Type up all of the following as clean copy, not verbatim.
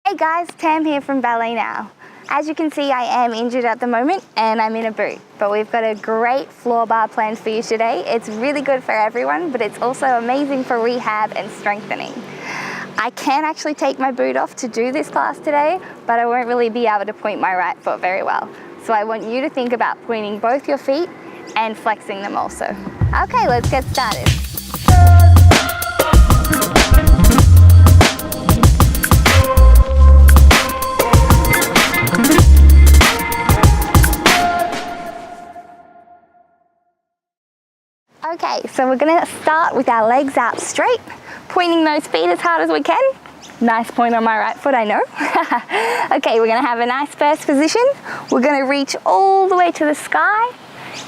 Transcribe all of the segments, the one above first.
Hey guys, Tam here from Ballet Now. As you can see, I am injured at the moment and I'm in a boot, but we've got a great floor bar planned for you today. It's really good for everyone, but it's also amazing for rehab and strengthening. I can actually take my boot off to do this class today, but I won't really be able to point my right foot very well. So I want you to think about pointing both your feet and flexing them also. Okay, let's get started. Okay, so we're going to start with our legs out straight, pointing those feet as hard as we can. Nice point on my right foot, I know. Okay, we're going to have a nice first position. We're going to reach all the way to the sky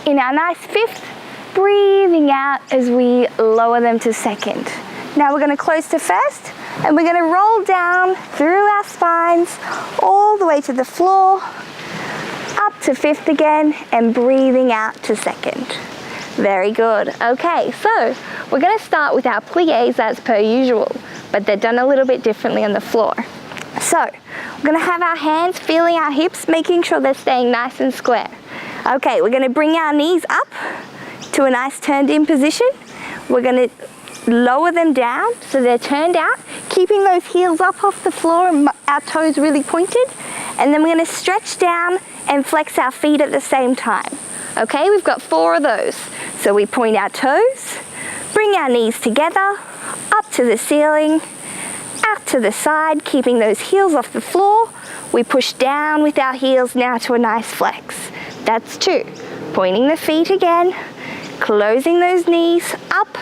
in our nice fifth, breathing out as we lower them to second. Now we're going to close to first, and we're going to roll down through our spines all the way to the floor, up to fifth again, and breathing out to second. Very good. Okay, so we're going to start with our plies as per usual, but they're done a little bit differently on the floor. So we're going to have our hands feeling our hips, making sure they're staying nice and square. Okay, we're going to bring our knees up to a nice turned in position. We're going to lower them down so they're turned out, keeping those heels up off the floor and our toes really pointed. And then we're going to stretch down and flex our feet at the same time. Okay, we've got 4 of those. So we point our toes, bring our knees together, up to the ceiling, out to the side, keeping those heels off the floor. We push down with our heels now to a nice flex. That's 2. Pointing the feet again, closing those knees up,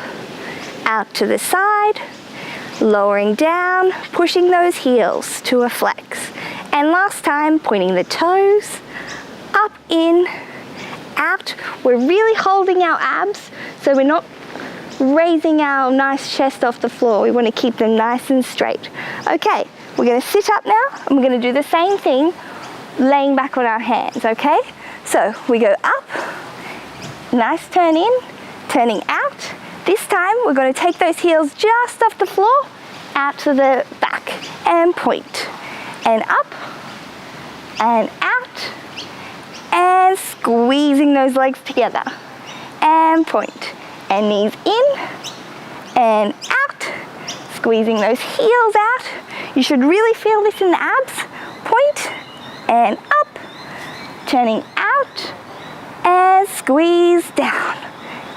out to the side, lowering down, pushing those heels to a flex. And last time, pointing the toes, up, in, out. We're really holding our abs, so we're not raising our nice chest off the floor. We want to keep them nice and straight. Okay, we're going to sit up now, and we're going to do the same thing, laying back on our hands, okay? So we go up, nice turn in, turning out. This time we're going to take those heels just off the floor, out to the back, and point. And up, and out, and squeezing those legs together, and point, and knees in, and out, squeezing those heels out. You should really feel this in the abs. Point, and up, turning out, and squeeze down,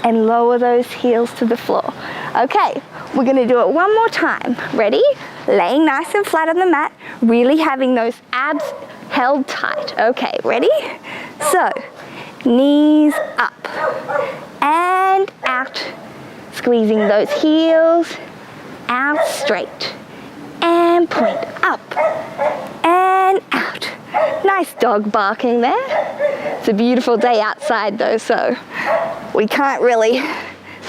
and lower those heels to the floor. Okay, we're going to do it one more time. Ready? Laying nice and flat on the mat, really having those abs held tight. Okay, ready? So, knees up and out, squeezing those heels out straight, and point up and out. Nice dog barking there. It's a beautiful day outside though, so we can't really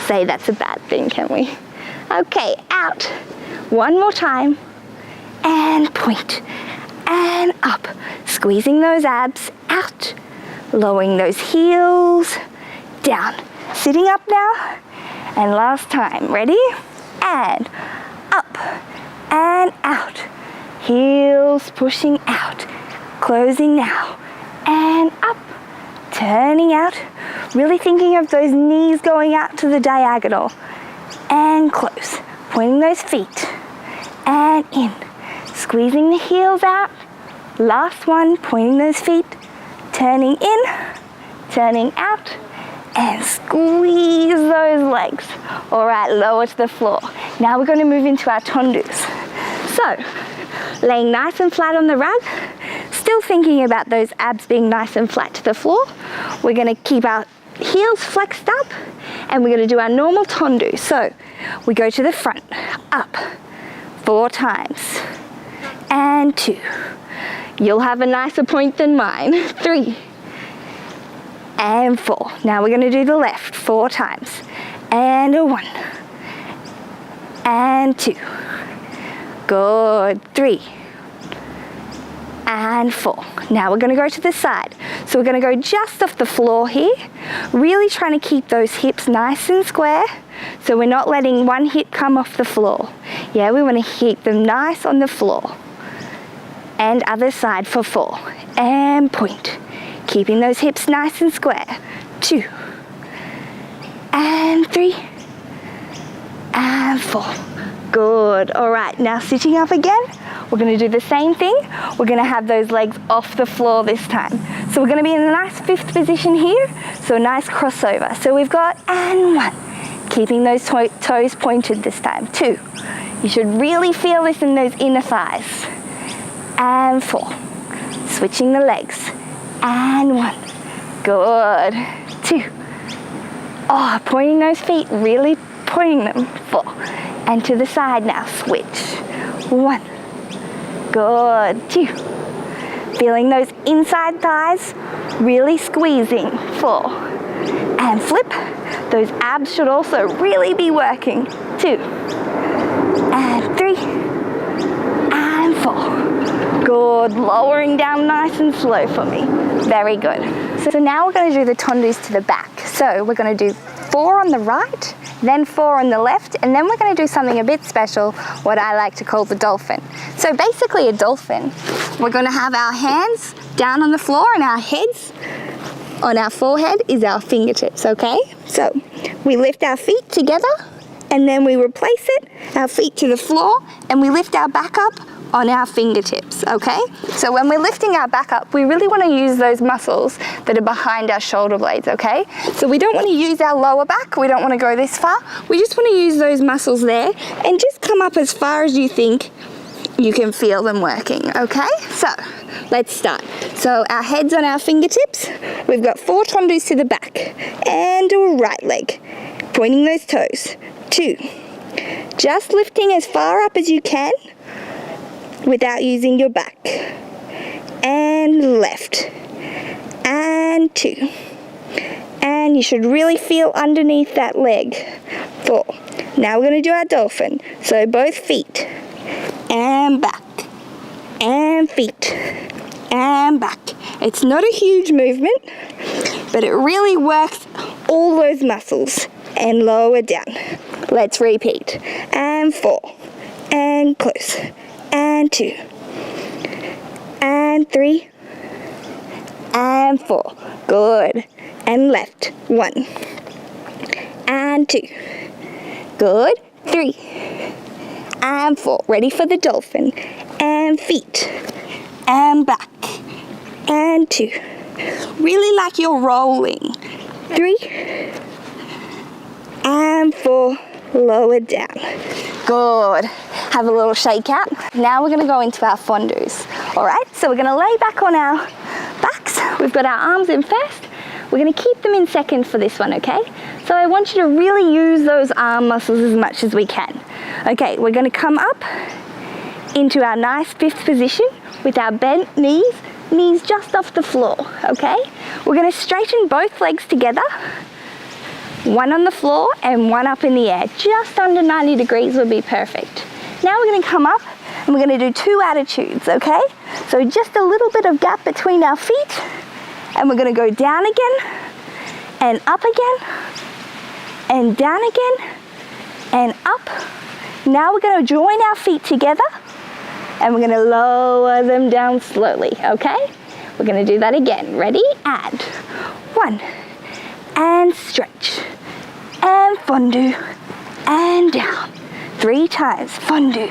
say that's a bad thing, can we? Okay, out. One more time, and point, and up, squeezing those abs out, lowering those heels down, sitting up now, and last time. Ready? And up and out, heels pushing out, closing now, and up, turning out, really thinking of those knees going out to the diagonal, and close, pointing those feet, and in, squeezing the heels out. Last one, pointing those feet, turning in, turning out, and squeeze those legs. All right, lower to the floor. Now we're going to move into our tendus. So, laying nice and flat on the rug, still thinking about those abs being nice and flat to the floor. We're going to keep our heels flexed up, and we're going to do our normal tendu. So, we go to the front, up, 4 times, and 2. You'll have a nicer point than mine. 3, and 4. Now we're going to do the left 4 times, and a 1, and 2. Good. 3, and 4. Now we're going to go to the side. So we're going to go just off the floor here, really trying to keep those hips nice and square, so we're not letting one hip come off the floor. Yeah, we want to keep them nice on the floor. And other side for 4. And point. Keeping those hips nice and square. 2. And 3. And 4. Good. All right, now sitting up again. We're going to do the same thing. We're going to have those legs off the floor this time. So we're going to be in a nice 5th position here. So a nice crossover. So we've got, and 1. Keeping those toes pointed this time. 2. You should really feel this in those inner thighs. And 4. Switching the legs. And 1. Good. 2. Oh, pointing those feet, really pointing them. 4. And to the side now, switch. 1. Good. 2. Feeling those inside thighs, really squeezing. 4. And flip. Those abs should also really be working. 2. And 3. And 4. Good. Lowering down nice and slow for me. Very good. So now we're going to do the tendus to the back. So we're going to do 4 on the right, then 4 on the left, and then we're going to do something a bit special, what I like to call the dolphin. So basically a dolphin, we're going to have our hands down on the floor and our heads on our forehead is our fingertips, okay? So we lift our feet together and then we replace it, our feet to the floor, and we lift our back up on our fingertips, okay? So when we're lifting our back up, we really want to use those muscles that are behind our shoulder blades, okay? So we don't want to use our lower back, we don't want to go this far, we just want to use those muscles there and just come up as far as you think you can feel them working, okay? So let's start. So our head's on our fingertips, we've got 4 tendus to the back and a right leg, pointing those toes. 2, just lifting as far up as you can without using your back, and left, and 2, and you should really feel underneath that leg. 4, now we're going to do our dolphin, so both feet, and back, and feet, and back. It's not a huge movement, but it really works all those muscles, and lower down. Let's repeat, and 4, and close, and 2, and 3, and 4. Good. And left. 1, and 2. Good. 3, and 4. Ready for the dolphin. And feet, and back, and 2. Really like you're rolling. 3, and 4. Lower down. Good. Have a little shake out. Now we're going to go into our fondus. Alright, so we're going to lay back on our backs. We've got our arms in first. We're going to keep them in second for this one, okay? So I want you to really use those arm muscles as much as we can. Okay, we're going to come up into our nice 5th position with our bent knees just off the floor, okay? We're going to straighten both legs together. 1 on the floor and 1 up in the air. Just under 90 degrees would be perfect. Now we're going to come up and we're going to do 2 attitudes, okay? So just a little bit of gap between our feet, and we're going to go down again and up again and down again and up. Now we're going to join our feet together and we're going to lower them down slowly, okay? We're going to do that again. Ready? And 1. And stretch, and fondue, and down. 3 times, fondue,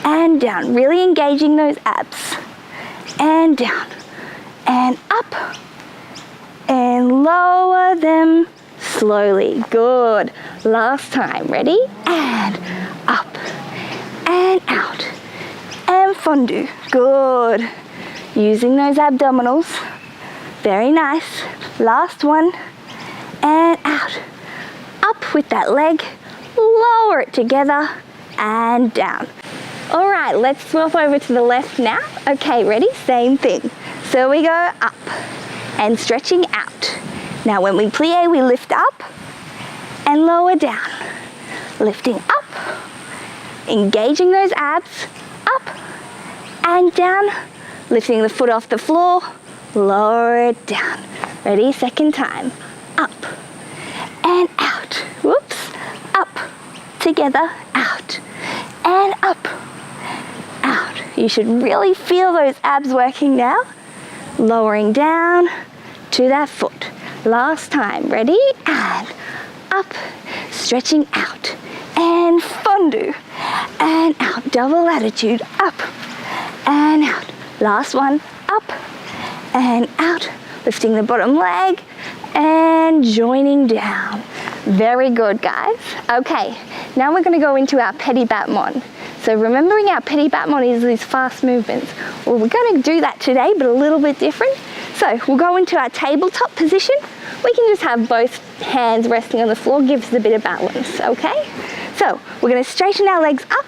and down. Really engaging those abs, and down, and up, and lower them slowly. Good. Last time, ready? And up, and out, and fondue. Good. Using those abdominals. Very nice. Last one. And out, up with that leg, lower it together, and down. All right, let's swap over to the left now. Okay, ready? Same thing. So we go up and stretching out. Now when we plie, we lift up and lower down. Lifting up, engaging those abs, up and down, lifting the foot off the floor, lower it down. Ready? Second time. Up and out. Whoops. Up, together, out, and up, out, You should really feel those abs working now. Lowering down to that foot. Last time, ready? And up, stretching out. And fondue. And out, double attitude, up. And out. Last one, up. And out, lifting the bottom leg. And joining down. Very good, guys. Okay, now we're going to go into our Petit Battement. So remembering our Petit Battement is these fast movements. Well, we're going to do that today, but a little bit different. So we'll go into our tabletop position. We can just have both hands resting on the floor, gives a bit of balance, okay? So we're going to straighten our legs up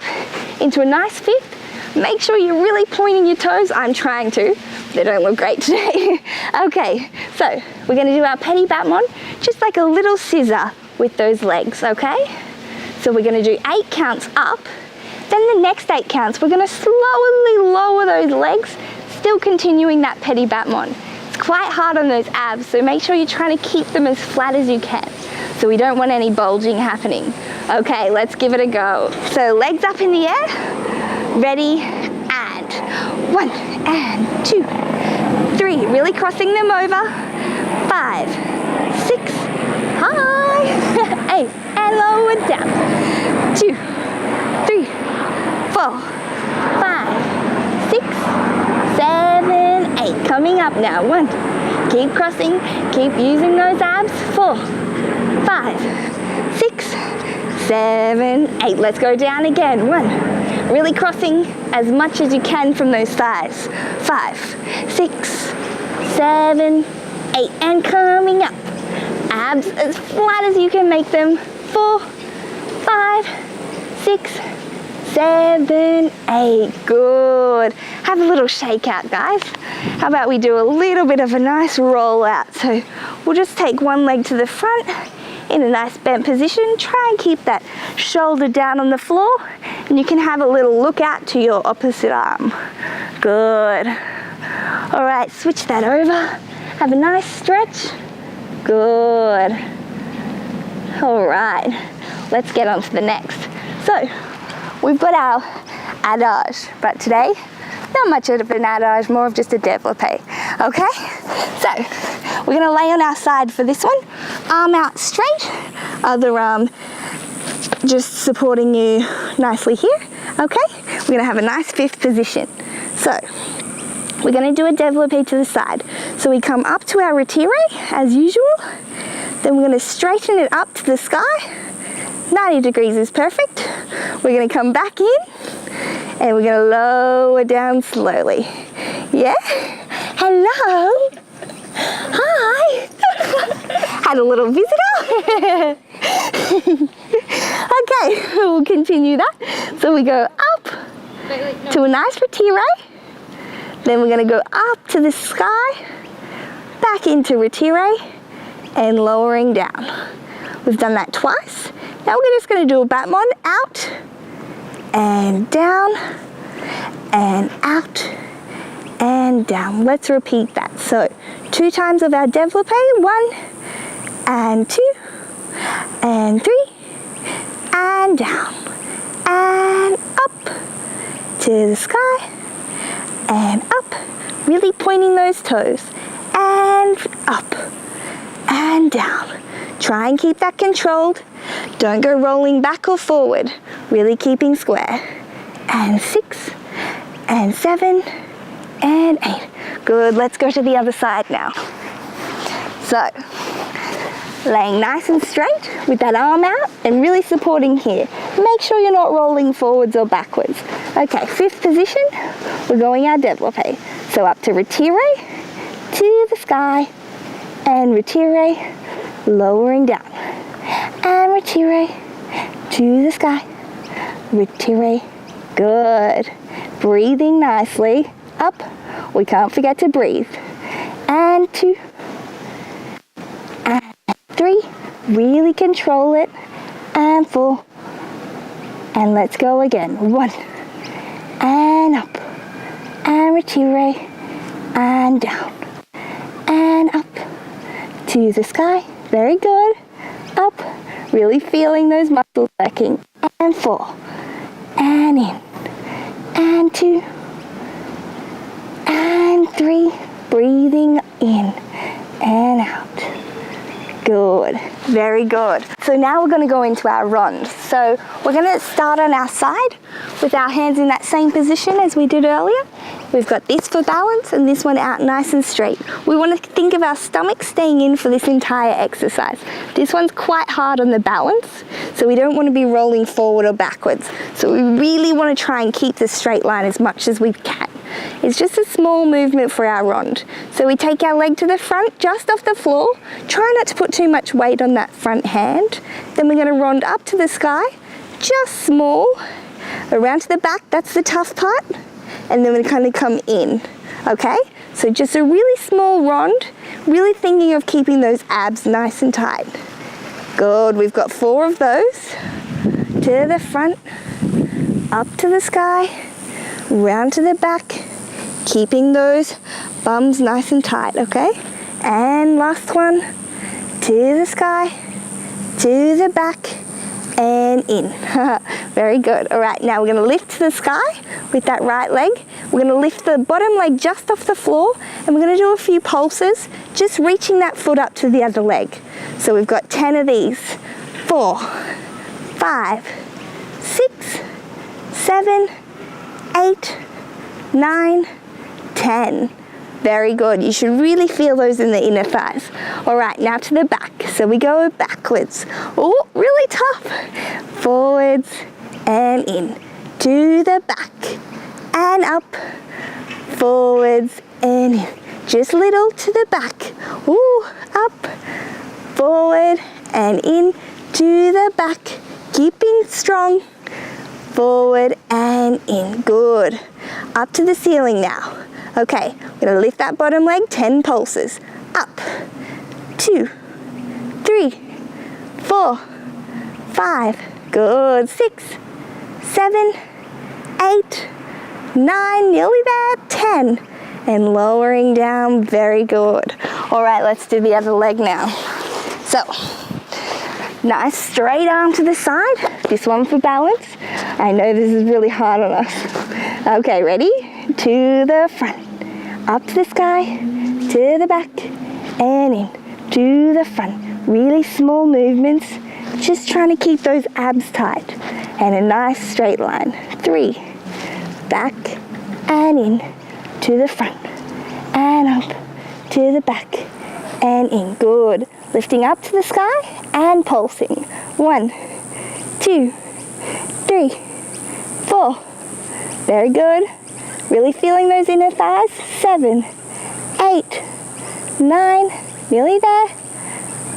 into a nice fifth. Make sure you're really pointing your toes. I'm trying to. They don't look great today. Okay, so we're going to do our Petit Battement, just like a little scissor with those legs, okay? So we're going to do 8 counts up. Then the next 8 counts, we're going to slowly lower those legs, still continuing that Petit Battement. It's quite hard on those abs, so make sure you're trying to keep them as flat as you can. So we don't want any bulging happening. Okay, let's give it a go. So legs up in the air, ready, and 1, and 2, 3, really crossing them over, 5, 6, high, 8, and lower down, 2, 3, 4, 5, 6, 7, 8. Coming up now. 1. Keep crossing. Keep using those abs. 4, 5, 6, 7, 8. Let's go down again. 1. Really crossing as much as you can from those thighs. 5, 6, 7, 8. And coming up. Abs as flat as you can make them. 4, 5, 6, 7, 8. Good. Have a little shake out, guys. How about we do a little bit of a nice roll out? So we'll just take one leg to the front in a nice bent position. Try and keep that shoulder down on the floor. And you can have a little look out to your opposite arm. Good. All right, switch that over. Have a nice stretch. Good. All right, let's get on to the next. So we've got our adage, but today, not much of an adage, more of just a développé, okay? So, we're gonna lay on our side for this one. Arm out straight, other arm just supporting you nicely here, okay? We're gonna have a nice fifth position. So, we're gonna do a développé to the side. So we come up to our retire, as usual. Then we're gonna straighten it up to the sky. 90 degrees is perfect. We're gonna come back in and we're gonna lower down slowly. Yeah? Hello? Hi? Had a little visitor? Okay, we'll continue that. So we go up to a nice retire. Then we're gonna go up to the sky, back into retire, and lowering down. We've done that twice. Now we're just going to do a battement out and down and out and down. Let's repeat that. So 2 times of our développé. 1 and 2 and 3 and down and up to the sky and up. Really pointing those toes and up and down. Try and keep that controlled. Don't go rolling back or forward. Really keeping square. And 6 and 7 and 8. Good, let's go to the other side now. So, laying nice and straight with that arm out and really supporting here. Make sure you're not rolling forwards or backwards. Okay, fifth position, we're going our développé. So up to retire, to the sky, and retire, lowering down. And retire, to the sky, retire, good. Breathing nicely, up, we can't forget to breathe. And 2, and 3, really control it, and 4, and let's go again. 1, and up, and retire, and down, and up, to the sky, very good, up, really feeling those muscles working, and 4, and in, and 2, 3, breathing in and out. Good, very good. So now we're going to go into our rond. So we're going to start on our side with our hands in that same position as we did earlier. We've got this for balance and this one out nice and straight. We want to think of our stomach staying in for this entire exercise. This one's quite hard on the balance, so we don't want to be rolling forward or backwards. So we really want to try and keep the straight line as much as we can. It's just a small movement for our rond. So we take our leg to the front, just off the floor. Try not to put too much weight on that front hand. Then we're going to rond up to the sky, just small. Around to the back, that's the tough part. And then we kind of come in, okay? So just a really small rond, really thinking of keeping those abs nice and tight. Good, we've got 4 of those. To the front, up to the sky, round to the back, keeping those bums nice and tight, okay? And last one, to the sky, to the back, and in. Very good. All right, now we're going to lift to the sky with that right leg. We're going to lift the bottom leg just off the floor, and we're going to do a few pulses, just reaching that foot up to the other leg. So we've got 10 of these. 4, 5, 6, 7, 8, 9, 10. Very good. You should really feel those in the inner thighs. All right, now to the back. So we go backwards. Oh, really tough. Forwards and in. To the back and up. Forwards and in. Just little to the back. Ooh, up. Forward and in. To the back. Keeping strong. Forward and in. Good. Up to the ceiling now. Okay, we're going to lift that bottom leg, 10 pulses. Up, 2, 3, 4, 5, good, 6, 7, 8, 9, nearly there, 10. And lowering down, very good. All right, let's do the other leg now. So, nice straight arm to the side. This one for balance. I know this is really hard on us. Okay, ready? To the front, up to the sky, to the back, and in, to the front. Really small movements, just trying to keep those abs tight. And a nice straight line. 3, back, and in, to the front, and up, to the back, and in. Good. Lifting up to the sky, and pulsing. 1, 2, 3, 4. Very good. Really feeling those inner thighs. 7, 8, 9, nearly there.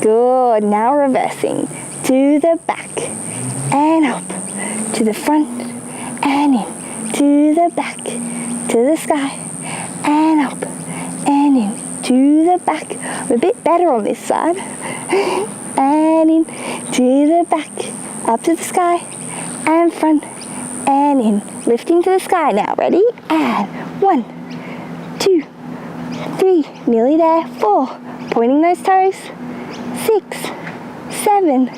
Good. Now reversing to the back and up, to the front and in, to the back, to the sky and up and in, to the back. I'm a bit better on this side. And in, to the back, up to the sky and front and in. Lifting to the sky now. Ready? And 1, 2, 3, nearly there. 4, pointing those toes. 6, 7,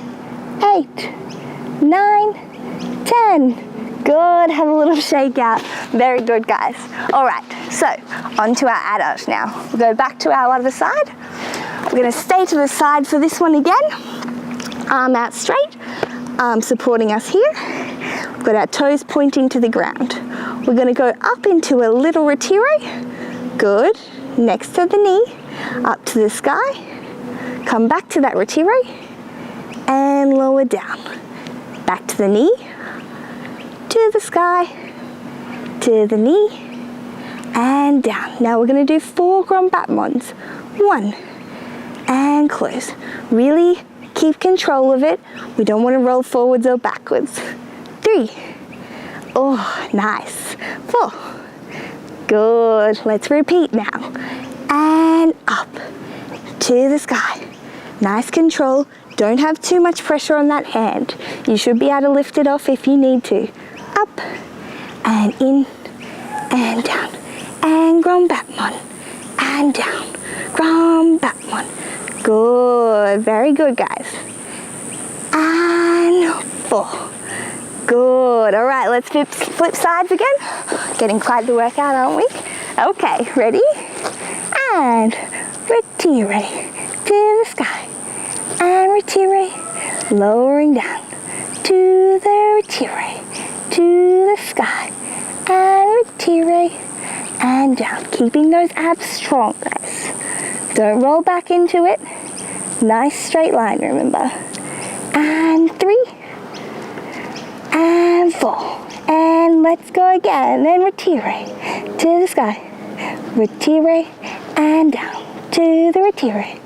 8, 9, 10. Good. Have a little shake out. Very good, guys. All right. So onto our adult now. We'll go back to our other side. We're going to stay to the side for this one again. Arm out straight. Arm supporting us here. We've got our toes pointing to the ground. We're going to go up into a little retire. Good. Next to the knee. Up to the sky. Come back to that retire. And lower down. Back to the knee. To the sky. To the knee. And down. Now we're going to do 4 grand battements. 1. And close. Really keep control of it. We don't want to roll forwards or backwards. 3. Oh, nice. 4. Good. Let's repeat now. And up to the sky. Nice control. Don't have too much pressure on that hand. You should be able to lift it off if you need to. Up and in and down. And grand battement. And down. Grand battement. Good. Very good, guys. And 4. Good. All right, let's flip sides again. Getting quite the workout, aren't we? Okay, ready? and retire to the sky, and retire, lowering down to the retire to the sky, and retire and down, keeping those abs strong, guys. Don't roll back into it. Nice straight line, remember. And 3 and 4, and let's go again, and retire to the sky, retire and down to the retire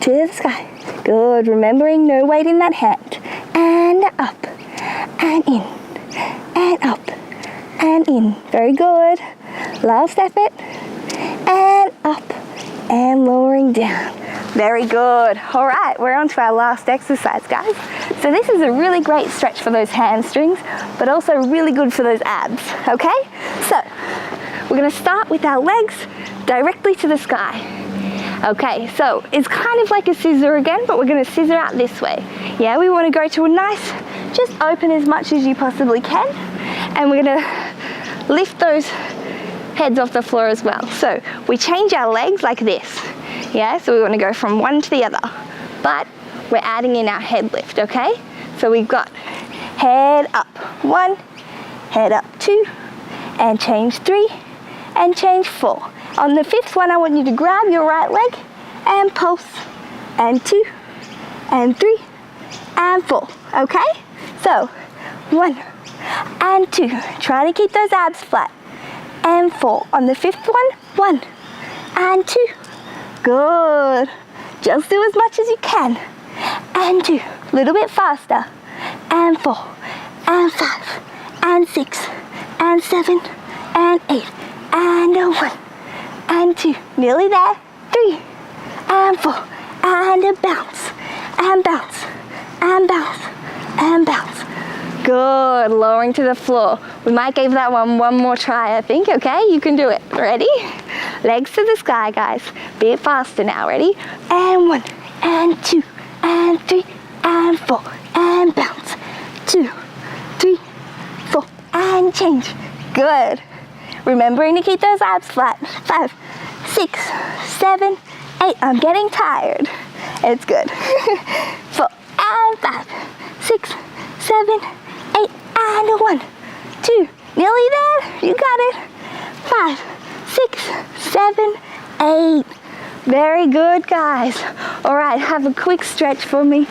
to the sky. Good, remembering no weight in that hand, and up and in and up and in. Very good. Last effort, and up and lowering down. Very good. All right, we're on to our last exercise, guys. So this is a really great stretch for those hamstrings, but also really good for those abs, okay? So we're gonna start with our legs directly to the sky. Okay, so it's kind of like a scissor again, but we're gonna scissor out this way. Yeah, we wanna go to a nice, just open as much as you possibly can, and we're gonna lift those heads off the floor as well. So we change our legs like this. Yeah, so we want to go from one to the other, but we're adding in our head lift, okay? So we've got head up 1, head up 2, and change 3, and change 4. On the 5th one, I want you to grab your right leg and pulse, and 2, and 3, and 4, okay? So 1 and 2, try to keep those abs flat, and 4. On the 5th one, 1 and 2. Good. Just do as much as you can. And 2. A little bit faster. And 4. And 5. And 6. And 7. And 8. And a 1. And 2. Nearly there. 3. And 4. And a bounce. And bounce. And bounce. And bounce. Good. Lowering to the floor. We might give that one more try, I think. Okay, you can do it. Ready? Legs to the sky, guys. Be it faster now. Ready? And 1, and 2, and 3, and 4, and bounce. 2, 3, 4, and change. Good. Remembering to keep those abs flat. 5, 6, 7, 8. I'm getting tired. It's good. 4, and 5, 6, 7, 8, and a 1, 2. Nearly there. You got it. 5, 6, 7, 8. Very good, guys. All right, have a quick stretch for me.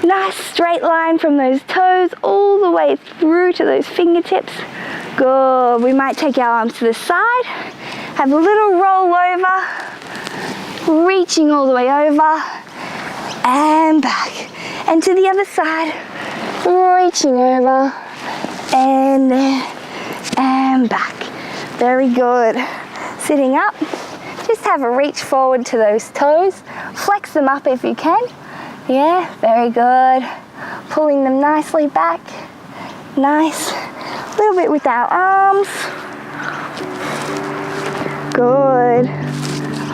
Nice straight line from those toes all the way through to those fingertips. Good. We might take our arms to the side. Have a little roll over. Reaching all the way over. And back. And to the other side. Reaching over. And there. And back. Very good. Sitting up. Just have a reach forward to those toes. Flex them up if you can. Yeah, very good. Pulling them nicely back. Nice. A little bit with our arms. Good.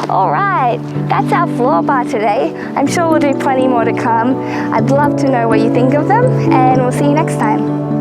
All right, that's our floor bar today. I'm sure we'll do plenty more to come. I'd love to know what you think of them, and we'll see you next time.